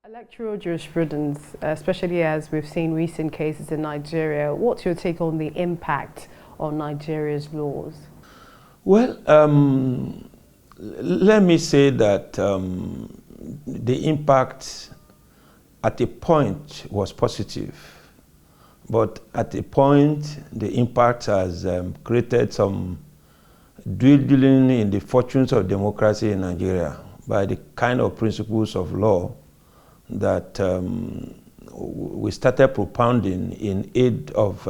Electoral jurisprudence, especially as we've seen recent cases in Nigeria, what's your take on the impact on Nigeria's laws? Well, let me say that the impact at a point was positive, but at a point the impact has created some dwindling in the fortunes of democracy in Nigeria by the kind of principles of law that we started propounding in aid of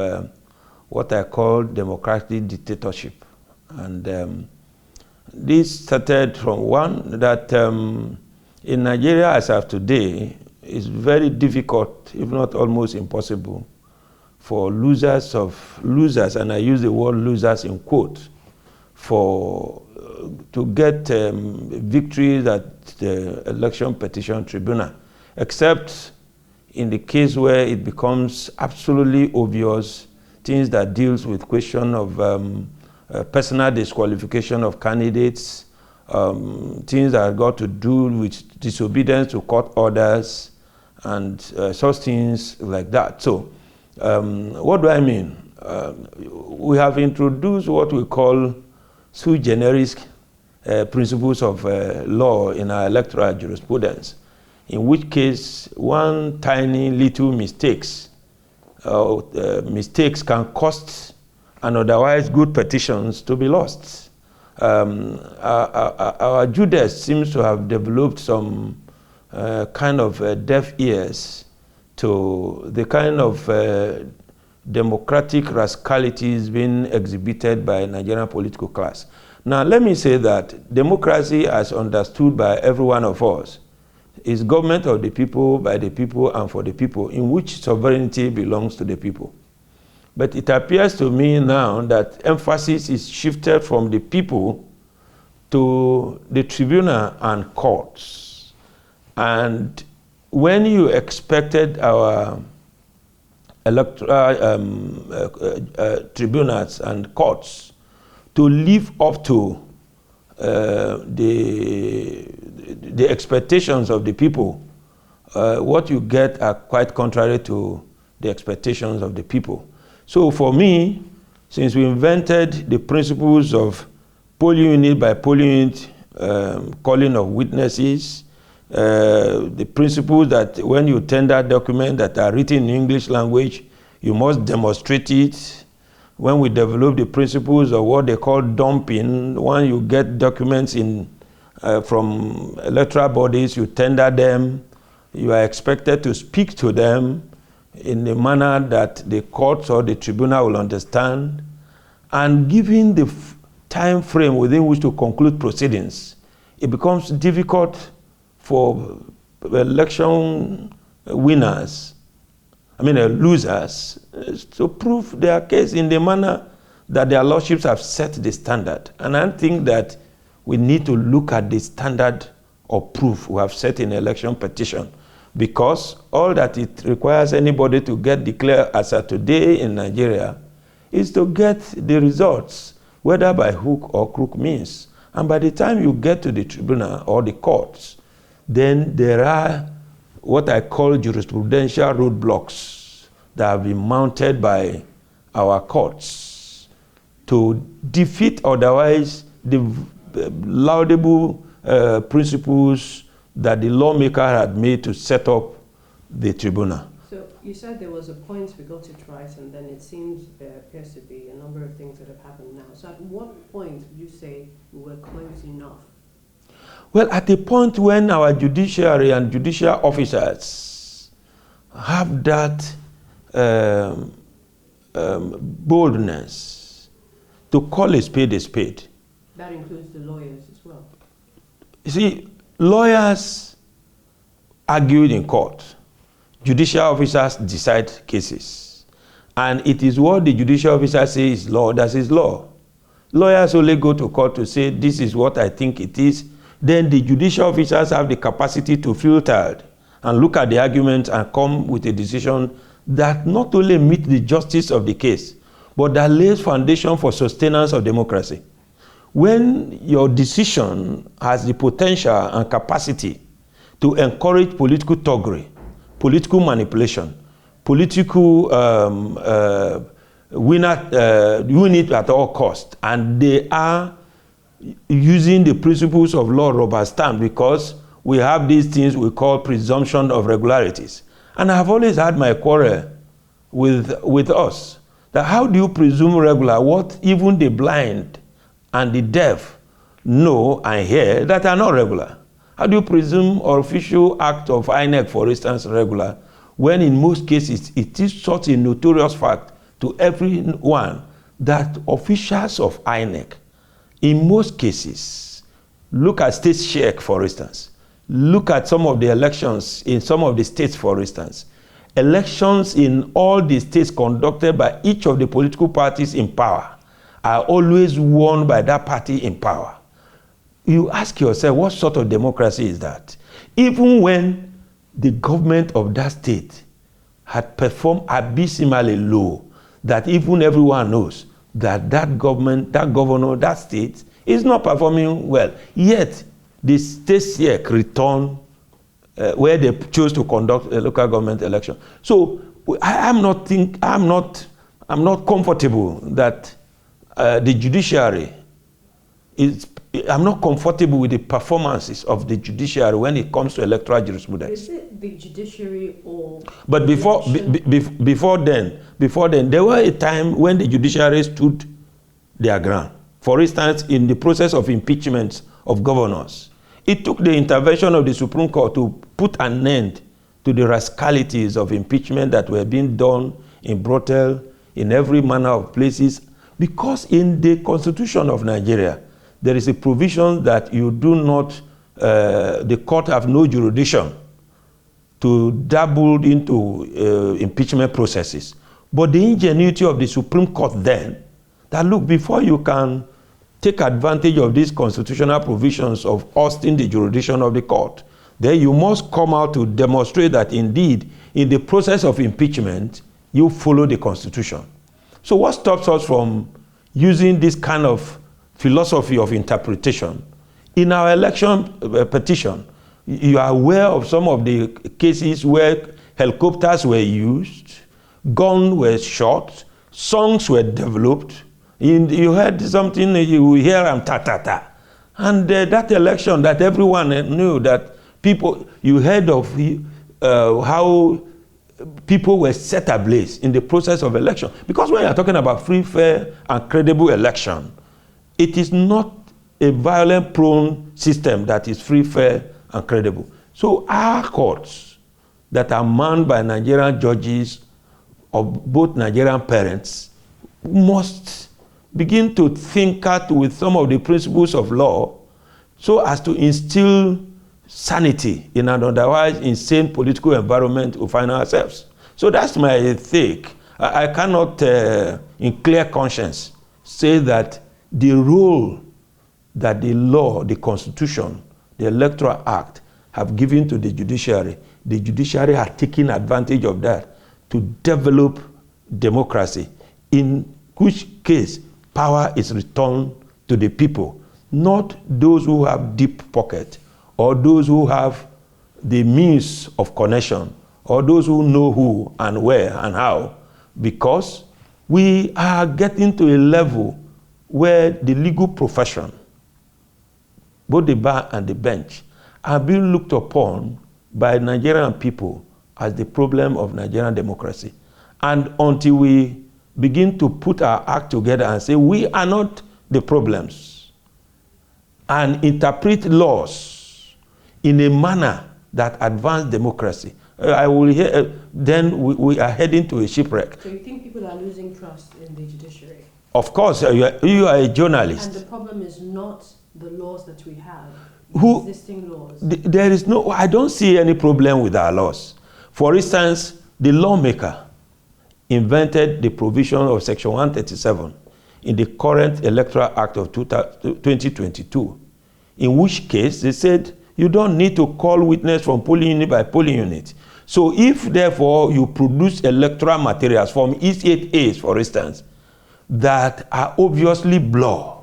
what I call democratic dictatorship. And this started from one that in Nigeria as of today, it's very difficult, if not almost impossible, for losers, and I use the word losers in quotes, to get victories at the Election Petition Tribunal, except in the case where it becomes absolutely obvious, things that deals with question of personal disqualification of candidates, things that got to do with disobedience to court orders, and such things like that. So, what do I mean? We have introduced what we call sui generis principles of law in our electoral jurisprudence, in which case one tiny little mistakes can cost an otherwise good petitions to be lost. Our Judas seems to have developed some kind of deaf ears to the kind of democratic rascalities being exhibited by Nigerian political class. Now, let me say that democracy, as understood by every one of us, is government of the people, by the people, and for the people, in which sovereignty belongs to the people. But it appears to me now that emphasis is shifted from the people to the tribunal and courts. And when you expected our electoral tribunals and courts to live up to the expectations of the people, what you get are quite contrary to the expectations of the people. So for me, since we invented the principles of polling unit by polling unit, calling of witnesses, the principle that when you tender documents that are written in English language, you must demonstrate it. When we develop the principles of what they call dumping, when you get documents from electoral bodies, you tender them, you are expected to speak to them in a manner that the courts or the tribunal will understand, and given the time frame within which to conclude proceedings, it becomes difficult for election winners, losers, to prove their case in the manner that their lordships have set the standard. And I think that we need to look at the standard of proof we have set in election petition, because all that it requires anybody to get declared as of today in Nigeria is to get the results, whether by hook or crook means. And by the time you get to the tribunal or the courts, then there are what I call jurisprudential roadblocks that have been mounted by our courts to defeat otherwise the laudable principles that the lawmaker had made to set up the tribunal. So you said there was a point we got it right, and then it seems there appears to be a number of things that have happened now. So at what point would you say we were close enough? Well, at the point when our judiciary and judicial officers have that boldness to call a spade a spade. That includes the lawyers as well. You see, lawyers argued in court. Judicial officers decide cases. And it is what the judicial officer says is law, that is law. Lawyers only go to court to say, this is what I think it is. Then the judicial officers have the capacity to filter and look at the argument and come with a decision that not only meets the justice of the case, but that lays foundation for sustenance of democracy. When your decision has the potential and capacity to encourage political thuggery, political manipulation, political win it at all costs. And they are using the principles of law rubber stamp because we have these things we call presumption of regularities. And I have always had my quarrel with us, that how do you presume regular what even the blind and the deaf know and hear that are not regular? How do you presume official act of INEC, for instance, regular, when in most cases it is such a notorious fact to everyone that officials of INEC, in most cases, look at state check, for instance, look at some of the elections in some of the states, for instance, elections in all the states conducted by each of the political parties in power are always won by that party in power. You ask yourself, what sort of democracy is that? Even when the government of that state had performed abysmally low, that even everyone knows that that government, that governor, that state is not performing well, yet the state SEC returned where they chose to conduct a local government election. So I'm not comfortable that the judiciary is. I'm not comfortable with the performances of the judiciary when it comes to electoral jurisprudence. Is it the judiciary or? But before then, there was a time when the judiciary stood their ground. For instance, in the process of impeachment of governors, it took the intervention of the Supreme Court to put an end to the rascalities of impeachment that were being done in brothel, in every manner of places, because in the Constitution of Nigeria, there is a provision that you do not, the court have no jurisdiction to dabble into impeachment processes. But the ingenuity of the Supreme Court then, that look, before you can take advantage of these constitutional provisions of ousting the jurisdiction of the court, then you must come out to demonstrate that indeed, in the process of impeachment, you follow the Constitution. So what stops us from using this kind of philosophy of interpretation? In our election petition, you are aware of some of the cases where helicopters were used, guns were shot, songs were developed. You heard something, you hear them ta-ta-ta. And that election that everyone knew that people, you heard of how people were set ablaze in the process of election. Because when you're talking about free, fair, and credible election, it is not a violent-prone system that is free, fair, and credible. So our courts that are manned by Nigerian judges of both Nigerian parents must begin to think out with some of the principles of law so as to instill sanity in an otherwise insane political environment we find ourselves. So that's my take. I cannot, in clear conscience, say that the role that the law, the Constitution, the Electoral Act have given to the judiciary has taken advantage of that to develop democracy, in which case power is returned to the people, not those who have deep pocket or those who have the means of connection or those who know who and where and how, because we are getting to a level where the legal profession, both the bar and the bench, are being looked upon by Nigerian people as the problem of Nigerian democracy. And until we begin to put our act together and say we are not the problems and interpret laws in a manner that advances democracy, I will hear, then we are heading to a shipwreck. So you think people are losing trust in the judiciary? Of course, you are a journalist. And the problem is not the laws that we have, existing laws. There is no, I don't see any problem with our laws. For instance, the lawmaker invented the provision of Section 137 in the current Electoral Act of 2022, in which case they said you don't need to call witness from polling unit by polling unit. So if, therefore, you produce electoral materials from E8As, for instance, that are obviously blurred,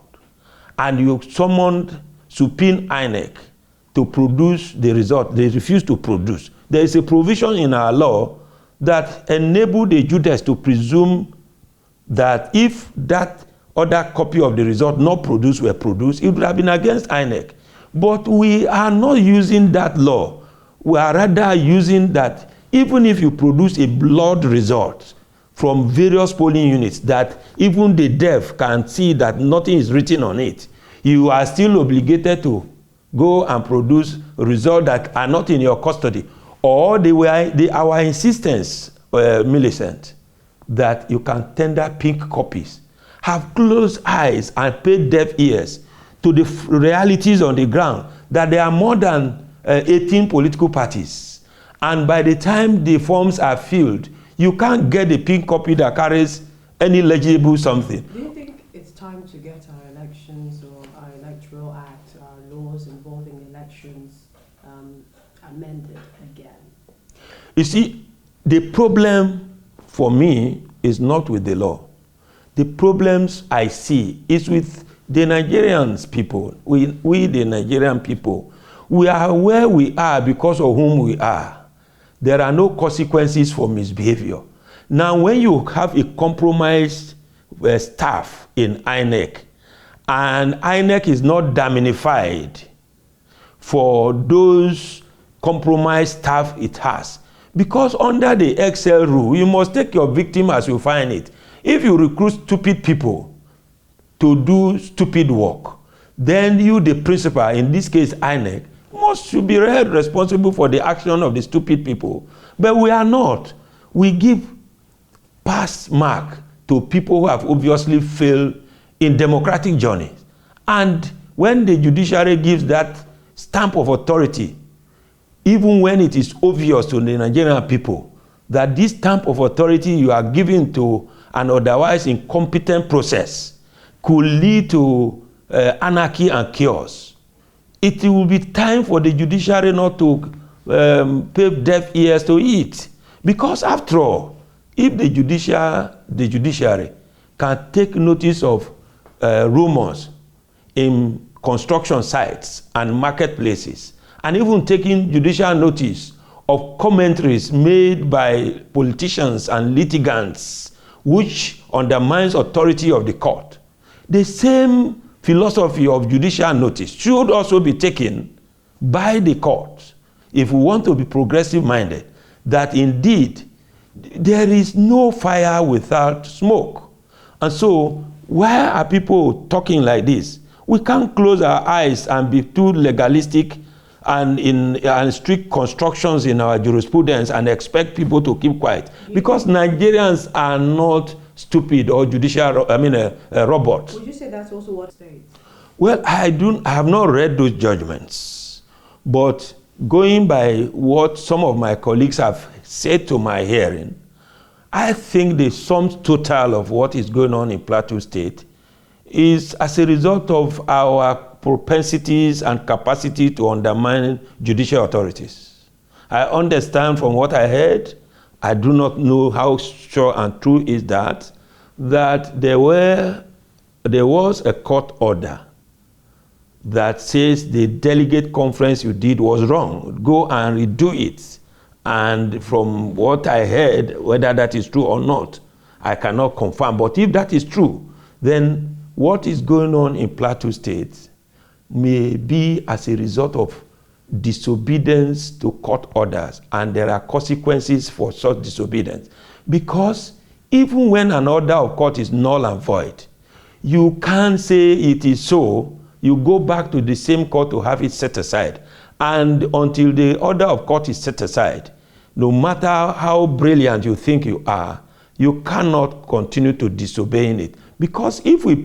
and you summoned subpoena INEC to produce the result. They refuse to produce. There is a provision in our law that enabled the judges to presume that if that other copy of the result not produced were produced, it would have been against INEC. But we are not using that law. We are rather using that even if you produce a blood result from various polling units that even the deaf can see that nothing is written on it, you are still obligated to go and produce results that are not in your custody. Or our insistence, Millicent, that you can tender pink copies, have closed eyes and pay deaf ears to the realities on the ground, that there are more than 18 political parties. And by the time the forms are filled, you can't get a pink copy that carries any legible something. Do you think it's time to get our elections or our Electoral Act, our laws involving elections amended again? You see, the problem for me is not with the law. The problems I see is with the Nigerians people. We the Nigerian people, we are where we are because of whom we are. There are no consequences for misbehavior. Now, when you have a compromised staff in INEC, and INEC is not damnified for those compromised staff it has, because under the Excel rule, you must take your victim as you find it. If you recruit stupid people to do stupid work, then you, the principal, in this case INEC, should be held responsible for the action of the stupid people. But we are not. We give pass mark to people who have obviously failed in democratic journeys. And when the judiciary gives that stamp of authority, even when it is obvious to the Nigerian people that this stamp of authority you are giving to an otherwise incompetent process could lead to anarchy and chaos, it will be time for the judiciary not to pay deaf ears to it. Because after all, if the judiciary can take notice of rumors in construction sites and marketplaces, and even taking judicial notice of commentaries made by politicians and litigants which undermines authority of the court, the same philosophy of judicial notice should also be taken by the court if we want to be progressive minded, that indeed there is no fire without smoke. And so why are people talking like this? We can't close our eyes and be too legalistic and strict constructions in our jurisprudence and expect people to keep quiet, because Nigerians are not stupid or robots. Would you say that's also what states? Well, I have not read those judgments, but going by what some of my colleagues have said to my hearing, I think the sum total of what is going on in Plateau State is as a result of our propensities and capacity to undermine judicial authorities. I understand from what I heard, I do not know how sure and true is that there was a court order that says the delegate conference you did was wrong. Go and redo it. And from what I heard, whether that is true or not, I cannot confirm. But if that is true, then what is going on in Plateau State may be as a result of disobedience to court orders, and there are consequences for such disobedience. Because even when an order of court is null and void, you can't say it is so. You go back to the same court to have it set aside. And until the order of court is set aside, no matter how brilliant you think you are, you cannot continue to disobey it. Because if we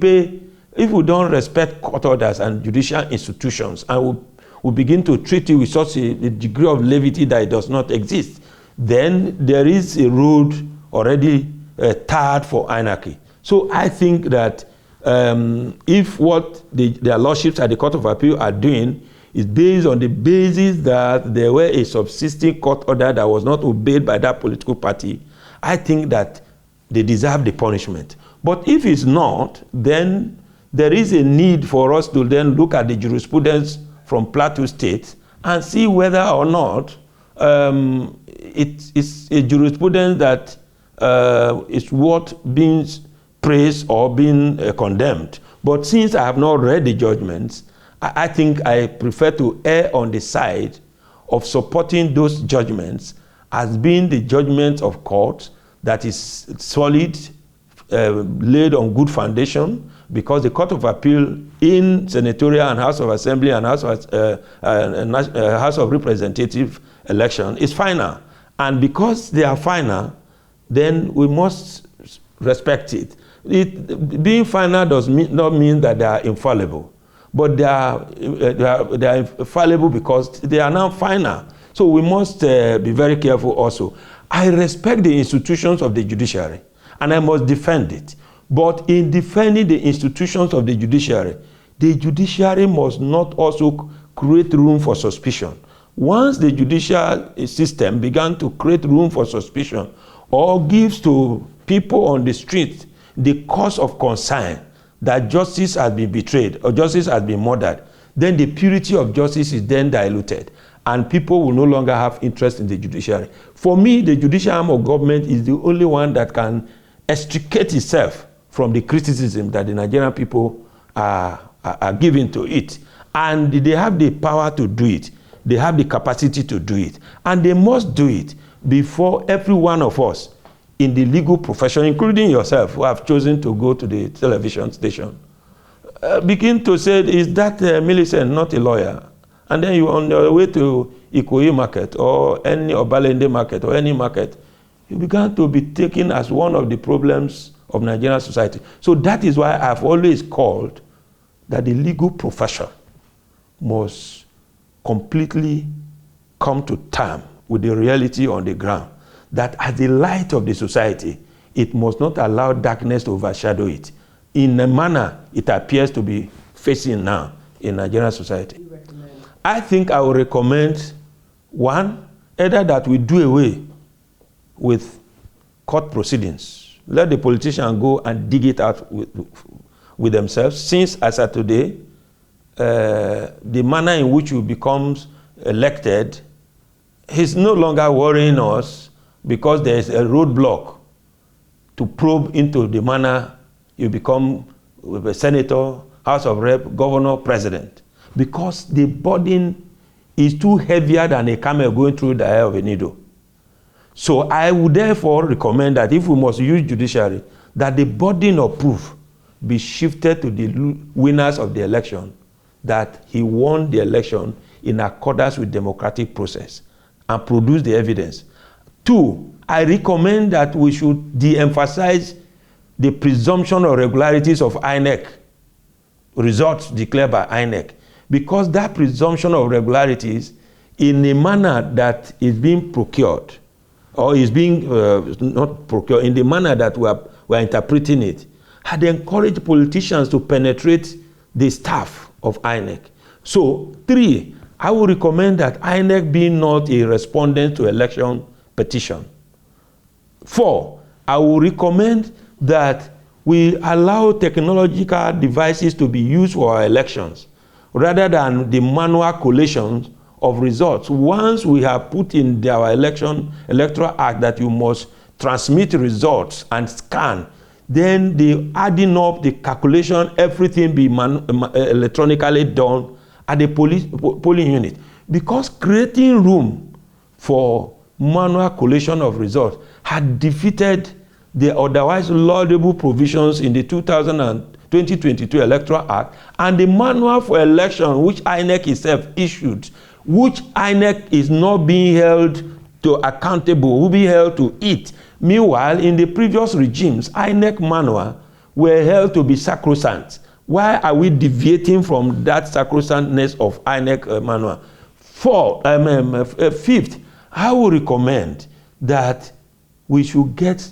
don't respect court orders and judicial institutions, and we begin to treat it with such a degree of levity that it does not exist, then there is a road already tarred for anarchy. So I think that if what their lordships at the Court of Appeal are doing is based on the basis that there were a subsisting court order that was not obeyed by that political party, I think that they deserve the punishment. But if it's not, then there is a need for us to then look at the jurisprudence from Plateau State and see whether or not it's a jurisprudence that is worth being praised or being condemned. But since I have not read the judgments, I think I prefer to err on the side of supporting those judgments as being the judgment of court that is solid, laid on good foundation, because the Court of Appeal in Senatorial and House of Assembly and House of Representative election is final. And because they are final, then we must respect it. Being final does not mean that they are infallible, but they are infallible because they are now final. So we must be very careful also. I respect the institutions of the judiciary, and I must defend it. But in defending the institutions of the judiciary must not also create room for suspicion. Once the judicial system began to create room for suspicion or gives to people on the street the cause of concern that justice has been betrayed or justice has been murdered, then the purity of justice is then diluted, and people will no longer have interest in the judiciary. For me, the judicial arm of government is the only one that can extricate itself from the criticism that the Nigerian people are giving to it. And they have the power to do it. They have the capacity to do it. And they must do it before every one of us in the legal profession, including yourself, who have chosen to go to the television station, begin to say, is that Millicent not a lawyer? And then you're on your way to Ikoyi market or any Obalende market or any market, you began to be taken as one of the problems of Nigerian society. So that is why I've always called that the legal profession must completely come to terms with the reality on the ground, that as the light of the society, it must not allow darkness to overshadow it in the manner it appears to be facing now in Nigerian society. I think I would recommend, one, either that we do away with court proceedings. Let the politicians go and dig it out with themselves, since as of today, the manner in which you become elected is no longer worrying us, because there is a roadblock to probe into the manner you become a senator, House of Rep, governor, president, because the burden is too heavier than a camel going through the eye of a needle. So I would therefore recommend that if we must use judiciary, that the burden of proof be shifted to the winners of the election, that he won the election in accordance with democratic process, and produce the evidence. Two, I recommend that we should de-emphasize the presumption of regularities of INEC, results declared by INEC, because that presumption of regularities in a manner that is being procured, or is being not procured, in the manner that we're interpreting it, had encouraged politicians to penetrate the staff of INEC. So, three, I would recommend that INEC be not a respondent to election petition. Four, I would recommend that we allow technological devices to be used for our elections, rather than the manual collation of results. Once we have put in our electoral act that you must transmit results and scan, then the adding up, the calculation, everything be electronically done at the polling unit. Because creating room for manual collation of results had defeated the otherwise laudable provisions in the 2022 Electoral Act and the manual for election which INEC itself issued, which INEC is not being held to accountable, will be held to it. Meanwhile, in the previous regimes, INEC manual were held to be sacrosanct. Why are we deviating from that sacrosanctness of INEC manual? Fifth, I would recommend that we should get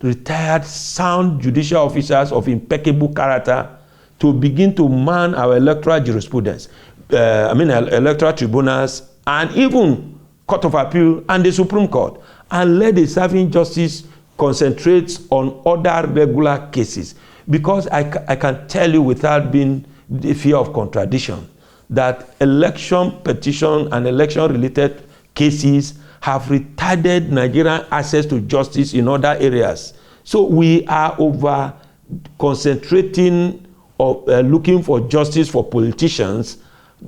retired sound judicial officers of impeccable character to begin to man our electoral jurisprudence, electoral tribunals, and even Court of Appeal and the Supreme Court, and let the serving justice concentrate on other regular cases. Because I can tell you without being the fear of contradiction, that election petition and election-related cases have retarded Nigerian access to justice in other areas. So we are over concentrating or looking for justice for politicians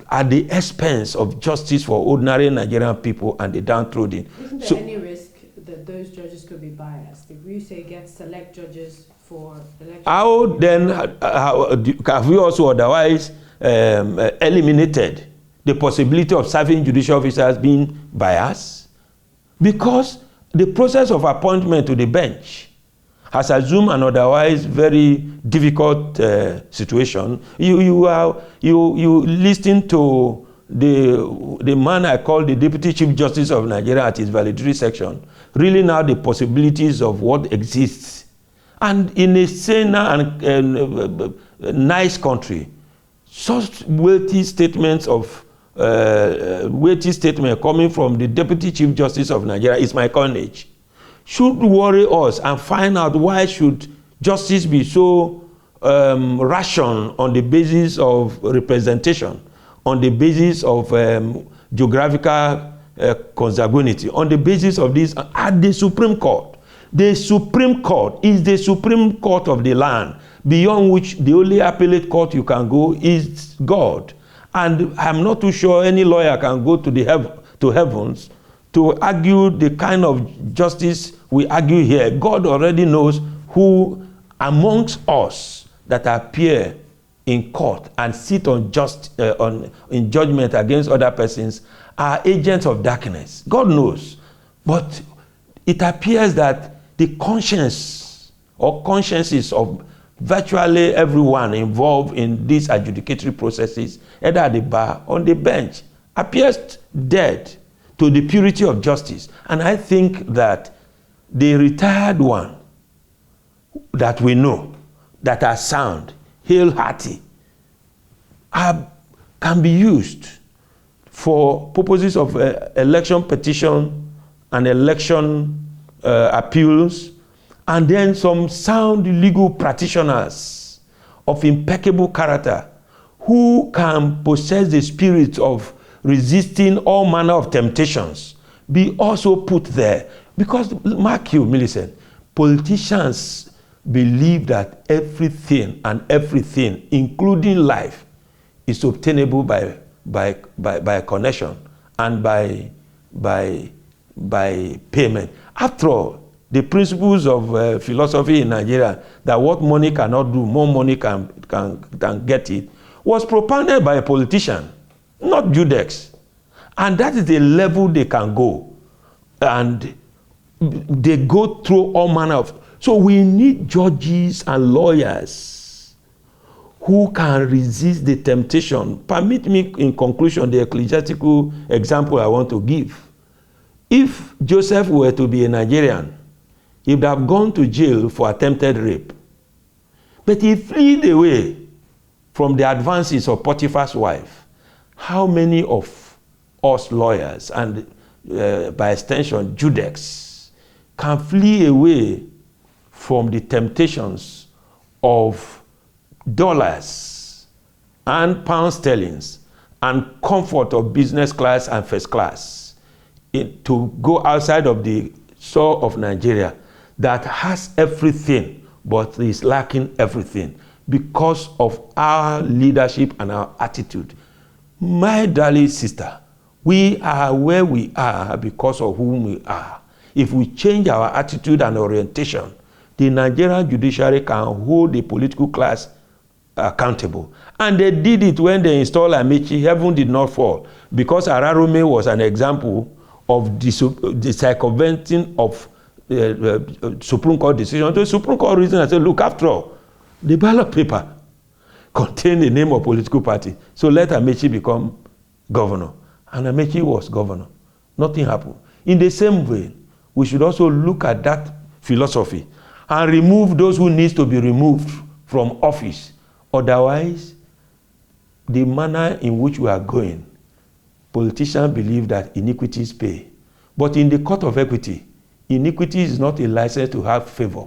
at the expense of justice for ordinary Nigerian people and the downtrodden. Isn't there any risk that those judges could be biased? If you say get select judges for election, how then have we also otherwise eliminated the possibility of serving judicial officers being biased? Because the process of appointment to the bench has assumed an otherwise very difficult situation. You listen to the man I call the Deputy Chief Justice of Nigeria at his valedictory section, really now the possibilities of what exists. And in a sane and nice country, such weighty statements coming from the Deputy Chief Justice of Nigeria is my coinage, should worry us and find out why should justice be so rationed on the basis of representation, on the basis of geographical consanguinity, on the basis of this at the Supreme Court. The Supreme Court is the Supreme Court of the land, beyond which the only appellate court you can go is God. And I'm not too sure any lawyer can go to heavens to argue the kind of justice we argue here. God already knows who amongst us that appear in court and sit in judgment against other persons are agents of darkness. God knows. But it appears that the conscience or consciences of virtually everyone involved in these adjudicatory processes, either at the bar or on the bench, appears dead to the purity of justice. And I think that the retired one that we know, that are sound, hail-hearty, can be used for purposes of election petition and election appeals, and then some sound legal practitioners of impeccable character who can possess the spirit of resisting all manner of temptations be also put there. Because, mark you, Millicent, politicians believe that everything, including life, is obtainable by connection and by payment. After all, the principles of philosophy in Nigeria, that what money cannot do, more money can get it, was propounded by a politician, not Judex. And that is the level they can go. And they go through all manner of... So we need judges and lawyers who can resist the temptation. Permit me, in conclusion, the ecclesiastical example I want to give. If Joseph were to be a Nigerian, he would have gone to jail for attempted rape. But he fled away from the advances of Potiphar's wife. How many of us lawyers, and by extension Judex, can flee away from the temptations of dollars and pound sterlings and comfort of business class and first class to go outside of the soil of Nigeria that has everything but is lacking everything because of our leadership and our attitude? My darling sister, we are where we are because of whom we are. If we change our attitude and orientation, the Nigerian judiciary can hold the political class accountable. And they did it when they installed Amechi. Heaven did not fall, because Ararome was an example of the circumventing of Supreme Court decision. The Supreme Court reasoned and said, look, after all, the ballot paper contained the name of political party, so let Amechi become governor. And Amechi was governor. Nothing happened. In the same way, we should also look at that philosophy and remove those who need to be removed from office. Otherwise, the manner in which we are going, politicians believe that iniquities pay. But in the court of equity, iniquity is not a license to have favor.